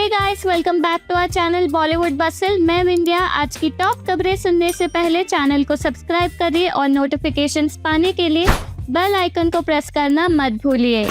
Guys, welcome back to our channel Bollywood Bustle. मैं विंध्या। आज की टॉप खबरें सुनने से पहले चैनल को सब्सक्राइब करिए और नोटिफिकेशंस पाने के लिए बेल आइकन को प्रेस करना मत भूलिए।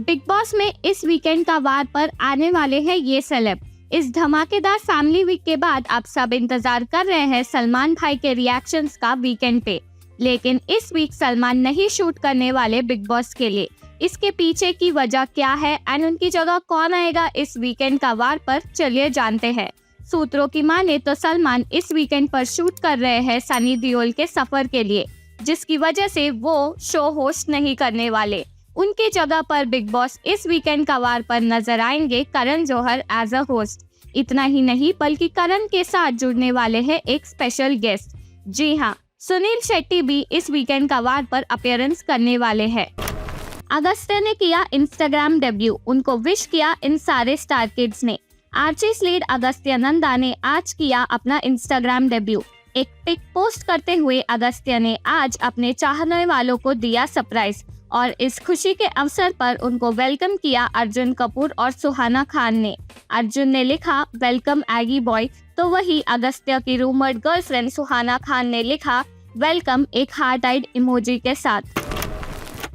बिग बॉस में इस वीकेंड का वार पर आने वाले हैं ये सेलेब। इस धमाकेदार फैमिली वीक के बाद अब सब इंतजार कर रहे हैं सलमान भाई के रिएक्शंस का वीकेंड पे। लेकिन इस वीक सलमान नहीं शूट करने वाले बिग बॉस के लिए। इसके पीछे की वजह क्या है एंड उनकी जगह कौन आएगा इस वीकेंड का वार पर, चलिए जानते हैं। सूत्रों की माने तो सलमान इस वीकेंड पर शूट कर रहे हैं सनी देओल के सफर के लिए, जिसकी वजह से वो शो होस्ट नहीं करने वाले। उनकी जगह पर बिग बॉस इस वीकेंड का वार पर नजर आएंगे Karan Johar as a host. इतना ही नहीं बल्कि करण के साथ जुड़ने वाले हैं एक स्पेशल गेस्ट। जी हाँ, सुनील शेट्टी भी इस वीकेंड का वार पर अपीयरेंस करने वाले हैं। अगस्त्य ने किया इंस्टाग्राम डेब्यू, उनको विश किया इन सारे स्टार किड्स ने। आर्ची स्लेड अगस्त्य नंदा ने आज किया अपना इंस्टाग्राम डेब्यू। एक पिक पोस्ट करते हुए अगस्त्य ने आज अपने चाहने वालों को दिया सरप्राइज और इस खुशी के अवसर पर उनको वेलकम किया अर्जुन कपूर और सुहाना खान ने। अर्जुन ने लिखा वेलकम एगी बॉय, तो वही अगस्त्य की रूमर्ड गर्लफ्रेंड सुहाना खान ने लिखा वेलकम एक हार्ट आइड इमोजी के साथ।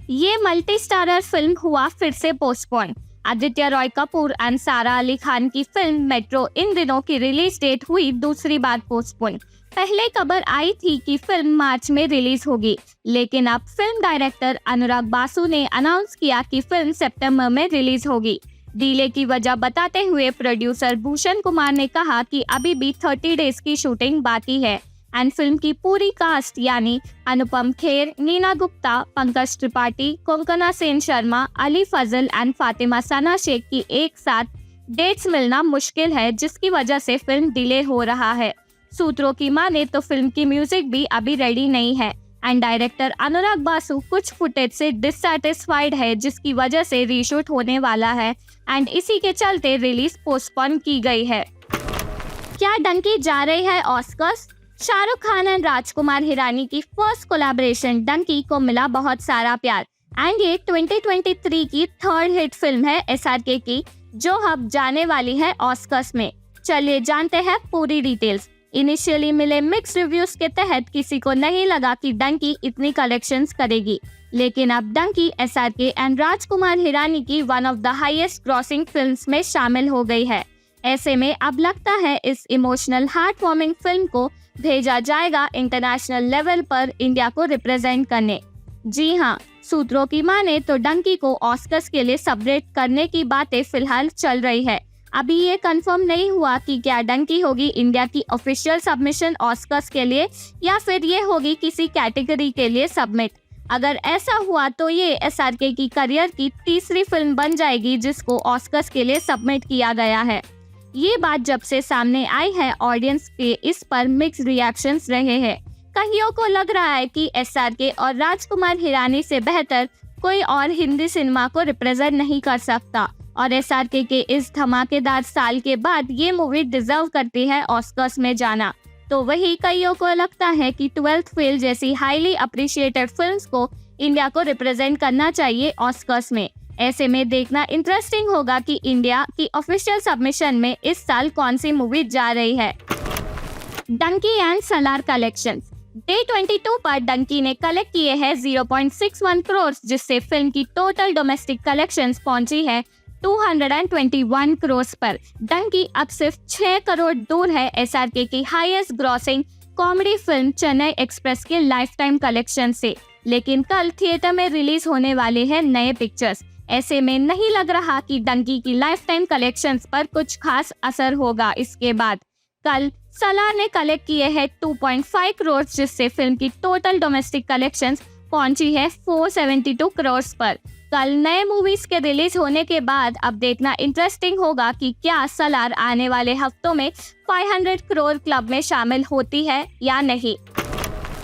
ये मल्टी स्टारर फिल्म हुआ फिर से पोस्टपोन। आदित्य रॉय कपूर एंड सारा अली खान की फिल्म मेट्रो इन दिनों की रिलीज डेट हुई दूसरी बार पोस्टपोन। पहले खबर आई थी कि फिल्म मार्च में रिलीज होगी, लेकिन अब फिल्म डायरेक्टर अनुराग बासु ने अनाउंस किया कि फिल्म सितंबर में रिलीज होगी। डिले की वजह बताते हुए प्रोड्यूसर भूषण कुमार ने कहा कि अभी भी 30 डेज की शूटिंग बाकी है एंड फिल्म की पूरी कास्ट यानी अनुपम खेर, नीना गुप्ता, पंकज त्रिपाठी, कोंकणा सेन शर्मा, अली फजल एंड फातिमा सना शेख की एक साथ डेट्स मिलना मुश्किल है, जिसकी वजह से फिल्म डिले हो रहा है। सूत्रों की माने तो फिल्म की म्यूजिक भी अभी रेडी नहीं है एंड डायरेक्टर अनुराग बासु कुछ फुटेज से डिससैटिस्फाइड है, जिसकी वजह से रीशूट होने वाला है एंड इसी के चलते रिलीज पोस्टपोन की गई है। क्या डंकी जा रही है ऑस्कर्स? शाहरुख खान एंड राजकुमार हिरानी की फर्स्ट कोलैबोरेशन डंकी को मिला बहुत सारा प्यार एंड ये 2023 की थर्ड हिट फिल्म है एसआरके की, जो अब जाने वाली है ऑस्कर्स में। चलिए जानते हैं पूरी डिटेल्स। इनिशियली मिले मिक्स रिव्यूज के तहत किसी को नहीं लगा कि डंकी इतनी कलेक्शंस करेगी, लेकिन अब डंकी एसआरके एंड राजकुमार हिरानी की one of the highest grossing films में शामिल हो गई है। ऐसे में अब लगता है इस इमोशनल हार्ट वार्मिंग फिल्म को भेजा जाएगा इंटरनेशनल लेवल पर इंडिया को रिप्रेजेंट करने। जी हाँ, सूत्रों की माने तो डंकी को ऑस्कर्स के लिए सबमिट करने की बातें फिलहाल चल रही है। अभी ये कंफर्म नहीं हुआ कि क्या डंकी होगी इंडिया की ऑफिशियल सबमिशन ऑस्कर्स के लिए या फिर ये होगी किसी कैटेगरी के लिए सबमिट। अगर ऐसा हुआ तो ये एसआरके की करियर की तीसरी फिल्म बन जाएगी जिसको ऑस्कर्स के लिए सबमिट किया गया है। ये बात जब से सामने आई है, ऑडियंस के इस पर मिक्स रिएक्शंस रहे हैं। कईयों को लग रहा है कि एसआरके और राजकुमार हिरानी से बेहतर कोई और हिंदी सिनेमा को रिप्रेजेंट नहीं कर सकता और एसआरके के इस धमाकेदार साल के बाद ये मूवी डिजर्व करती है ऑस्कर्स में जाना। तो वही कईयों को लगता है कि 12th फेल जैसी हाईली अप्रिशिएटेड फिल्म्स को इंडिया को रिप्रेजेंट करना चाहिए ऑस्कर्स में। ऐसे में देखना इंटरेस्टिंग होगा कि इंडिया की ऑफिशियल सबमिशन में इस साल कौन सी मूवी जा रही है। Dunki and Salaar collections. Day 22 पर डंकी ने कलेक्ट किए हैं 0.61 करोड़, जिससे फिल्म की टोटल डोमेस्टिक कलेक्शंस पहुंची है 221 करोड़ पर। डंकी अब सिर्फ 6 करोड़ दूर है एसआरके की highest grossing comedy film Chennai express के लाइफ टाइम कलेक्शन से। लेकिन कल थिएटर में रिलीज होने वाले हैं नए पिक्चर्स। ऐसे में नहीं लग रहा कि डंकी की लाइफ टाइम कलेक्शंस पर कुछ खास असर होगा। इसके बाद कल सलार ने कलेक्ट किए हैं 2.5 करोड़, जिससे फिल्म की टोटल डोमेस्टिक कलेक्शंस पहुंची है 472 करोड़ पर। कल नए मूवीज के रिलीज होने के बाद अब देखना इंटरेस्टिंग होगा कि क्या सलार आने वाले हफ्तों में 500 करोड़ क्लब में शामिल होती है या नहीं।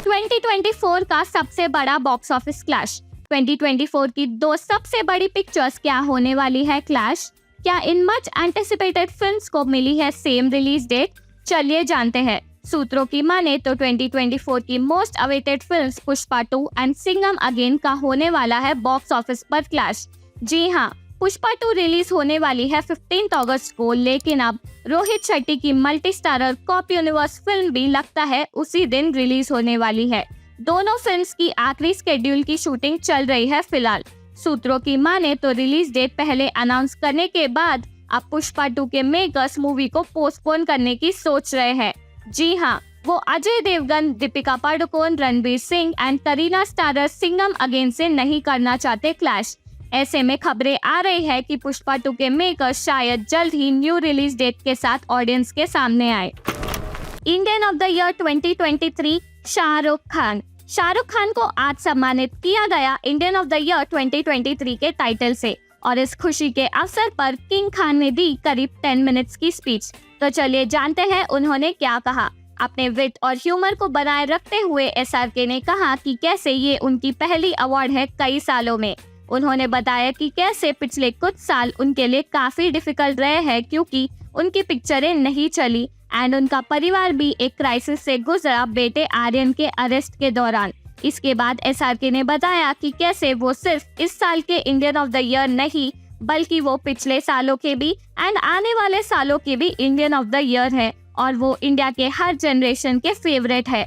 2024 का सबसे बड़ा बॉक्स ऑफिस क्लैश। 2024 की दो सबसे बड़ी पिक्चर्स क्या होने वाली है क्लैश? क्या इन मच एंटिसिपेटेड फिल्म्स को मिली है सेम रिलीज डेट? चलिए जानते हैं। सूत्रों की माने तो 2024 की most awaited films Pushpa 2 and Singham again का होने वाला है बॉक्स ऑफिस पर क्लैश। जी हाँ, पुष्पा 2 रिलीज होने वाली है 15 अगस्त को, लेकिन अब रोहित शेट्टी की multi starrer cop universe film भी लगता है उसी दिन रिलीज होने वाली है। दोनों फिल्म्स की आखिरी शेड्यूल की शूटिंग चल रही है फिलहाल। सूत्रों की माने तो रिलीज डेट पहले अनाउंस करने के बाद अब पुष्पा 2 के मेकर्स मूवी को पोस्टपोन करने की सोच रहे हैं। जी हाँ, वो Ajay Devgn, Deepika Padukone, Ranveer Singh and Kareena starrer Singham again से नहीं करना चाहते क्लैश। ऐसे में खबरें आ रही है कि पुष्पा 2 के मेकर्स शायद जल्द ही न्यू रिलीज डेट के साथ ऑडियंस के सामने आए। Indian of the year 2023 Shahrukh Khan. Shahrukh Khan को आज सम्मानित किया गया इंडियन ऑफ द ईयर 2023 के टाइटल से और इस खुशी के अवसर पर किंग खान ने दी करीब 10 मिनट्स की स्पीच। तो चलिए जानते हैं उन्होंने क्या कहा। अपने विट और ह्यूमर को बनाए रखते हुए एसआरके ने कहा कि कैसे ये उनकी पहली अवार्ड है कई सालों में। उन्होंने बताया कि कैसे पिछले कुछ साल उनके लिए काफी डिफिकल्ट रहे हैं क्योंकि उनकी पिक्चरें नहीं चली एंड उनका परिवार भी एक क्राइसिस से गुजरा बेटे आर्यन के अरेस्ट के दौरान। इसके बाद एसआरके ने बताया कि कैसे वो सिर्फ इस साल के इंडियन ऑफ द ईयर नहीं बल्कि वो पिछले सालों के भी एंड आने वाले सालों के भी इंडियन ऑफ द ईयर है और वो इंडिया के हर जनरेशन के फेवरेट है।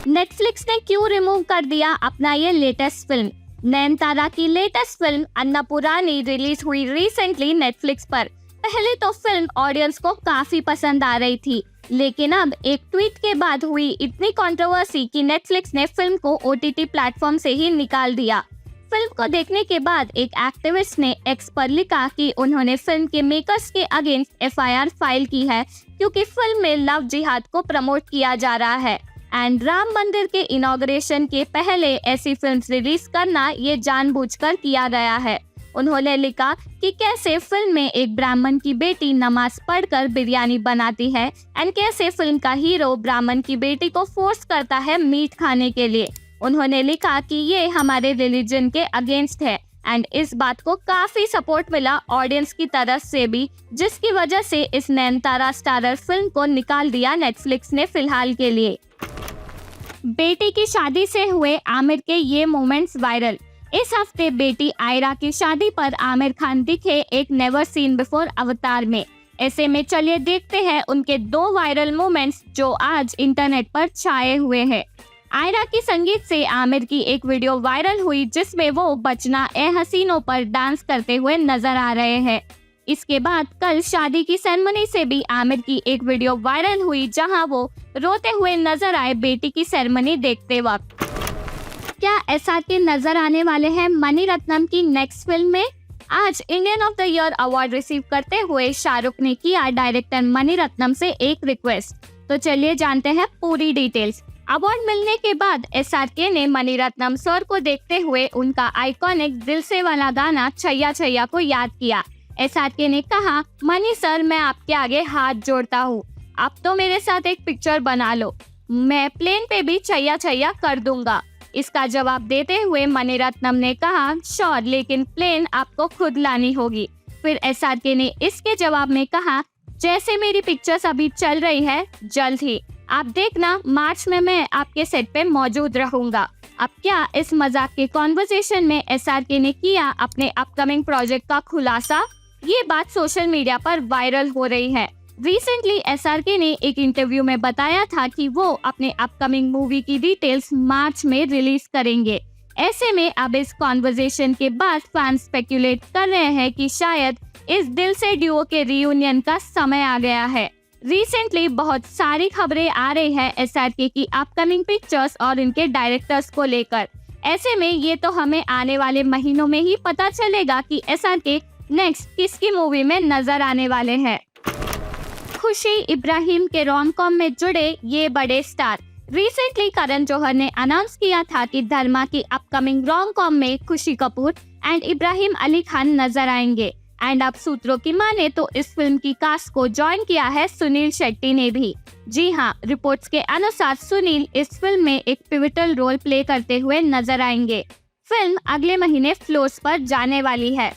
नेटफ्लिक्स ने क्यों रिमूव कर दिया अपना ये लेटेस्ट फिल्म। नयनतारा की लेटेस्ट फिल्म अन्नपूर्णानी रिलीज हुई रिसेंटली नेटफ्लिक्स पर। पहले तो फिल्म ऑडियंस को काफी पसंद आ रही थी, लेकिन अब एक ट्वीट के बाद हुई इतनी कंट्रोवर्सी कि नेटफ्लिक्स ने फिल्म को ओटीटी प्लेटफॉर्म से ही निकाल दिया। फिल्म को देखने के बाद एक एक्टिविस्ट ने एक्स पर लिखा कि उन्होंने फिल्म के मेकर्स के अगेंस्ट एफआईआर फाइल की है क्योंकि फिल्म में लव जिहाद को प्रमोट किया जा रहा है एंड राम मंदिर के इनॉग्रेशन के पहले ऐसी फिल्म रिलीज करना ये जानबूझकर किया गया है। उन्होंने लिखा कि कैसे फिल्म में एक ब्राह्मण की बेटी नमाज पढ़कर बिरयानी बनाती है एंड कैसे फिल्म का हीरो ब्राह्मण की बेटी को फोर्स करता है मीट खाने के लिए। उन्होंने लिखा कि ये हमारे रिलीजन के अगेंस्ट है एंड इस बात को काफी सपोर्ट मिला ऑडियंस की तरफ से भी, जिसकी वजह से इस नयनतारा स्टारर फिल्म को निकाल दिया नेटफ्लिक्स ने फिलहाल के लिए। बेटी की शादी से हुए आमिर के ये मोमेंट्स वायरल। इस हफ्ते बेटी आयरा की शादी पर आमिर खान दिखे एक नेवर सीन बिफोर अवतार में। ऐसे में चलिए देखते हैं उनके 2 वायरल मोमेंट्स जो आज इंटरनेट पर छाए हुए हैं। आयरा की संगीत से आमिर की एक वीडियो वायरल हुई जिसमें वो बचना ए हसीनों पर डांस करते हुए नजर आ रहे हैं। इसके बाद कल शादी की सेरेमनी से भी आमिर की एक वीडियो वायरल हुई जहां वो रोते हुए नजर आए बेटी की सेरेमनी देखते वक्त। क्या एसआरके नजर आने वाले हैं मणिरत्नम की नेक्स्ट फिल्म में? आज Indian of the year award receive करते हुए शाहरुख ने किया डायरेक्टर मणिरत्नम से एक रिक्वेस्ट। तो चलिए जानते हैं पूरी डिटेल्स। अवार्ड मिलने के बाद एसआरके ने मणिरत्नम सर को देखते हुए उनका आइकॉनिक दिल से वाला गाना छैया छैया को याद किया। एसआरके ने कहा, मणि सर मैं आपके आगे हाथ जोड़ता हूँ, आप तो मेरे साथ एक पिक्चर बना लो, मैं प्लेन पे भी छैया छैया कर दूंगा। इसका जवाब देते हुए मणिरत्नम ने कहा, श्योर, लेकिन प्लेन आपको खुद लानी होगी। फिर एसआरके ने इसके जवाब में कहा, जैसे मेरी पिक्चर्स अभी चल रही है जल्द ही आप देखना मार्च में मैं आपके सेट पे मौजूद रहूंगा। अब क्या इस मजाक के कॉन्वर्सेशन में एसआरके ने किया अपने अपकमिंग प्रोजेक्ट का खुलासा? ये बात सोशल मीडिया पर वायरल हो रही है। रिसेंटली एसआरके ने एक इंटरव्यू में बताया था कि वो अपने अपकमिंग मूवी की डिटेल्स मार्च में रिलीज करेंगे। ऐसे में अब इस कॉन्वर्सेशन के बाद फैंस स्पेक्यूलेट कर रहे हैं कि शायद इस दिल से ड्यूओ के रियूनियन का समय आ गया है। रिसेंटली बहुत सारी खबरें आ रही है एसआरके की अपकमिंग पिक्चर्स और इनके डायरेक्टर्स को लेकर। ऐसे में ये तो हमें आने वाले महीनों में ही पता चलेगा कि एसआरके नेक्स्ट किसकी मूवी में नजर आने वाले हैं। खुशी इब्राहिम के रोम-कॉम में जुड़े ये बड़े स्टार। रिसेंटली करण जौहर ने अनाउंस किया था कि धर्मा की अपकमिंग रोम-कॉम में खुशी कपूर एंड इब्राहिम अली खान नजर आएंगे एंड अब सूत्रों की माने तो इस फिल्म की कास्ट को ज्वाइन किया है सुनील शेट्टी ने भी। जी हाँ, रिपोर्ट्स के अनुसार सुनील इस फिल्म में एक पिवटल रोल प्ले करते हुए नजर आएंगे। फिल्म अगले महीने फ्लोर्स पर जाने वाली है।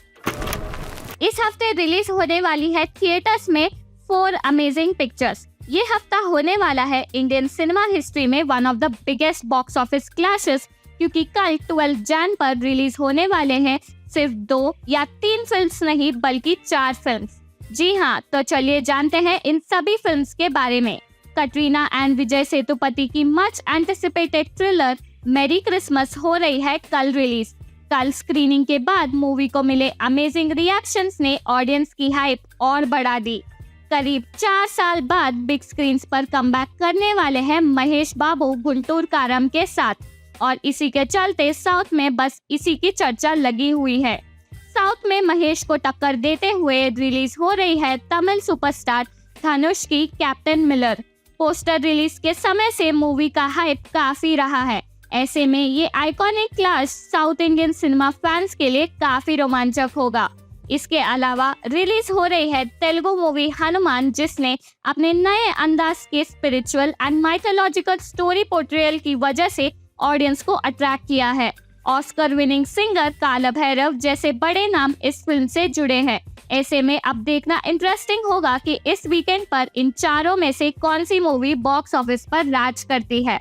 इस हफ्ते रिलीज होने वाली है थिएटर्स में 4 अमेजिंग पिक्चर्स। ये हफ्ता होने वाला है इंडियन सिनेमा हिस्ट्री में one of the biggest box office clashes, क्योंकि कल 12 जन पर रिलीज होने वाले हैं सिर्फ 2 या 3 फिल्म्स नहीं बल्कि 4 फिल्म्स। जी हाँ, तो चलिए जानते हैं इन सभी फिल्म्स के बारे में। कटरीना एंड विजय सेतुपति की मच एंटिसिपेटेड थ्रिलर मेरी क्रिसमस हो रही है कल रिलीज। कल स्क्रीनिंग के बाद मूवी को मिले अमेजिंग रिएक्शंस ने ऑडियंस की हाइप और बढ़ा दी। करीब 4 साल बाद बिग स्क्रीन पर कमबैक करने वाले हैं महेश बाबू गुंटूर कारम के साथ, और इसी के चलते साउथ में बस इसी की चर्चा लगी हुई है। साउथ में महेश को टक्कर देते हुए रिलीज हो रही है तमिल सुपरस्टार धनुष की कैप्टन मिलर। पोस्टर रिलीज के समय से मूवी का हाइप काफी रहा है। ऐसे में ये iconic class south Indian cinema fans के लिए काफी रोमांचक होगा। इसके अलावा रिलीज हो रही है तेलुगु मूवी हनुमान, जिसने अपने नए अंदाज के spiritual and mythological story portrayal की वजह से ऑडियंस को अट्रैक्ट किया है। ऑस्कर विनिंग सिंगर काला भैरव जैसे बड़े नाम इस फिल्म से जुड़े हैं। ऐसे में अब देखना इंटरेस्टिंग होगा कि इस वीकेंड पर इन चारों में से कौन सी मूवी बॉक्स ऑफिस पर राज करती है।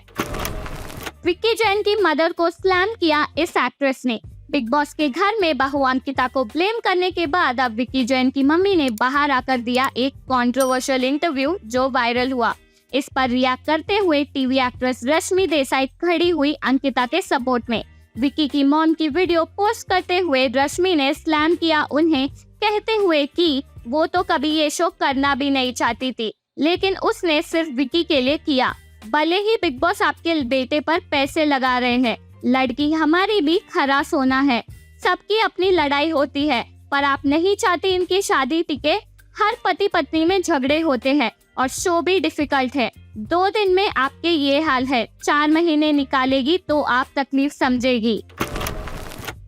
विक्की जैन की मदर को स्लैम किया इस एक्ट्रेस ने। बिग बॉस के घर में बहू अंकिता को ब्लेम करने के बाद अब विक्की जैन की मम्मी ने बाहर आकर दिया एक कंट्रोवर्शियल इंटरव्यू जो वायरल हुआ। इस पर रिएक्ट करते हुए टीवी एक्ट्रेस रश्मि देसाई खड़ी हुई अंकिता के सपोर्ट में। विक्की की मॉम की वीडियो पोस्ट करते हुए रश्मि ने स्लैम किया उन्हें, कहते हुए कि वो तो कभी ये शो करना भी नहीं चाहती थी, लेकिन उसने सिर्फ विक्की के लिए किया। भले ही बिग बॉस आपके बेटे पर पैसे लगा रहे हैं, लड़की हमारी भी खरा सोना है। सबकी अपनी लड़ाई होती है, पर आप नहीं चाहती इनकी शादी टिके। हर पति पत्नी में झगड़े होते हैं और शो भी डिफिकल्ट है। 2 दिन में आपके ये हाल है, 4 महीने निकालेगी तो आप तकलीफ समझेगी।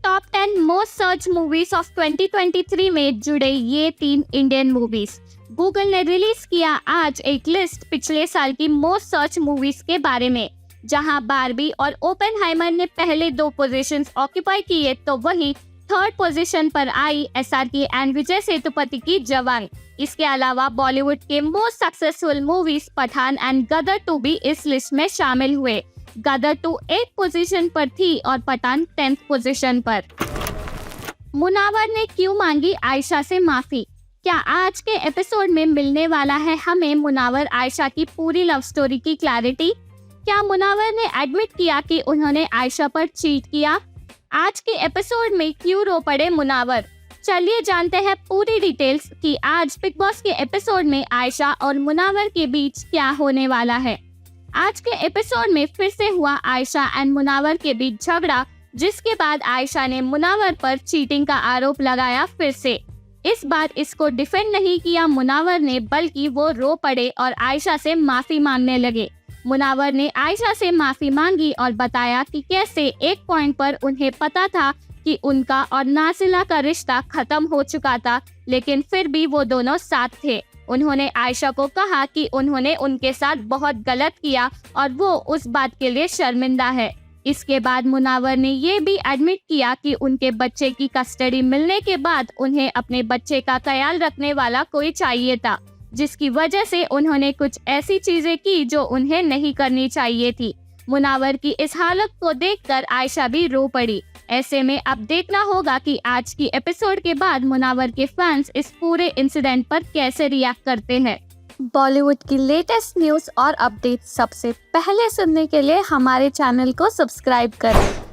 Top 10 most search movies of 2023 में जुड़े ये 3 इंडियन मूवीज। गूगल ने रिलीज किया आज एक लिस्ट पिछले साल की मोस्ट सर्च मूवीज के बारे में, जहां बार्बी और ओपेनहाइमर ने पहले 2 पोजीशंस ऑक्यूपाई किए, तो वहीं 3rd पोजीशन पर आई SRK एंड विजय सेतुपति की जवान। इसके अलावा बॉलीवुड के most successful movies Pathaan and Gadar 2 भी इस लिस्ट में शामिल हुए। गदर 2 8th पोजीशन पर थी और पठान 10th पोजीशन पर। मुनावर ने क्यों मांगी आयशा से माफी? क्या आज के एपिसोड में मिलने वाला है हमें मुनावर आयशा की पूरी लव स्टोरी की क्लैरिटी? क्या मुनावर ने एडमिट किया कि उन्होंने आयशा पर चीट किया? आज के एपिसोड में क्यों रो पड़े मुनावर? चलिए जानते हैं पूरी डिटेल्स कि आज बिग बॉस के एपिसोड में आयशा और मुनावर के बीच क्या होने वाला है। आज के एपिसोड में फिर से हुआ आयशा एंड मुनावर के बीच झगड़ा, जिसके बाद आयशा ने मुनावर पर चीटिंग का आरोप लगाया फिर से। इस बार इसको डिफेंड नहीं किया मुनावर ने, बल्कि वो रो पड़े और आयशा से माफी मांगने लगे। मुनावर ने आयशा से माफी मांगी और बताया कि कैसे एक पॉइंट पर उन्हें पता था कि उनका और नासिला का रिश्ता खत्म हो चुका था, लेकिन फिर भी वो दोनों साथ थे। उन्होंने आयशा को कहा कि उन्होंने उनके साथ बहुत गलत किया और वो उस बात के लिए शर्मिंदा है। इसके बाद मुनावर ने ये भी एडमिट किया कि उनके बच्चे की कस्टडी मिलने के बाद उन्हें अपने बच्चे का ख्याल रखने वाला कोई चाहिए था, जिसकी वजह से उन्होंने कुछ ऐसी चीजें की जो उन्हें नहीं करनी चाहिए थी। मुनावर की इस हालत को देखकर आयशा भी रो पड़ी। ऐसे में अब देखना होगा कि आज की एपिसोड के बाद मुनावर के फैंस इस पूरे इंसिडेंट पर कैसे रिएक्ट करते हैं। बॉलीवुड की लेटेस्ट न्यूज और अपडेट सबसे पहले सुनने के लिए हमारे चैनल को सब्सक्राइब करें।